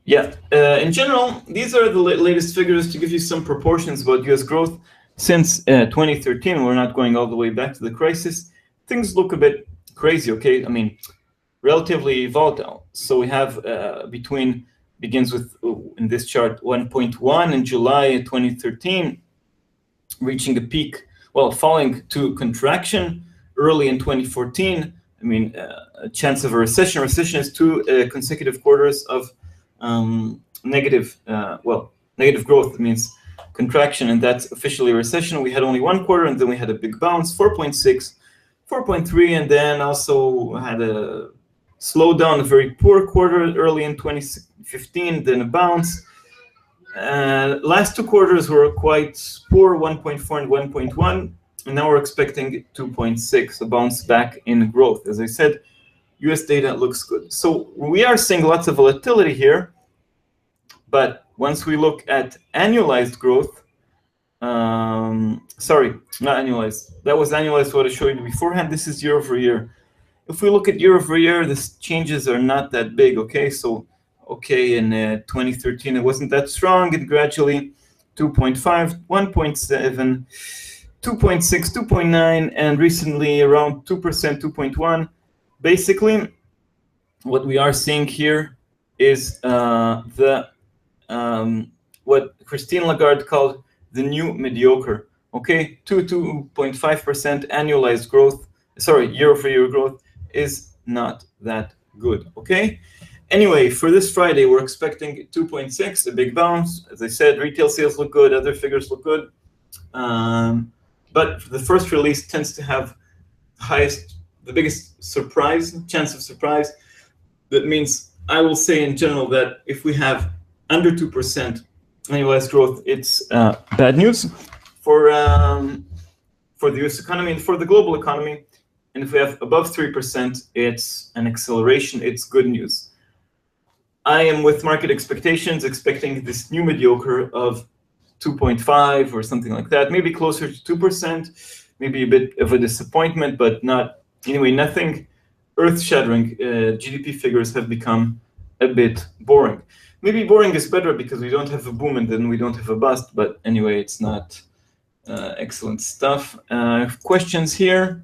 Yeah, in general, these are the latest figures to give you some proportions about US growth. Since 2013, we're not going all the way back to the crisis. Things look a bit crazy, okay? I mean, relatively volatile. So we have begins with, in this chart, 1.1 in July 2013, reaching a peak, well, falling to contraction early in 2014. I mean, a chance of a recession. Recession is 2 consecutive quarters of negative growth. It means contraction, and that's officially a recession. We had only 1 quarter, and then we had a big bounce, 4.6, 4.3, and then also had a slowdown, a very poor quarter early in 2015, then a bounce. Last 2 quarters were quite poor, 1.4 and 1.1, and now we're expecting 2.6, a bounce back in growth. As I said, US data looks good. So we are seeing lots of volatility here, but once we look at annualized growth, sorry, not annualized. That was annualized what I showed you beforehand. This is year over year. If we look at year over year, the changes are not that big, okay? So, okay, in 2013, it wasn't that strong, and gradually 2.5, 1.7, 2.6, 2.9, and recently around 2%, 2.1. Basically, what we are seeing here is what Christine Lagarde called the new mediocre. Okay, 2.5% annualized growth, sorry, year-over-year growth is not that good. Okay. Anyway, for this Friday, we're expecting 2.6, a big bounce. As I said, retail sales look good, other figures look good. But the first release tends to have the biggest chance of surprise. That means I will say in general that if we have under 2% annualized growth, it's bad news for the US economy and for the global economy. And if we have above 3%, it's an acceleration, it's good news. I am with market expectations, expecting this new mediocre of 2.5 or something like that, maybe closer to 2%, maybe a bit of a disappointment, but not, anyway, nothing earth-shattering. GDP figures have become a bit boring. Maybe boring is better because we don't have a boom and then we don't have a bust, but anyway, it's not excellent stuff. Questions here?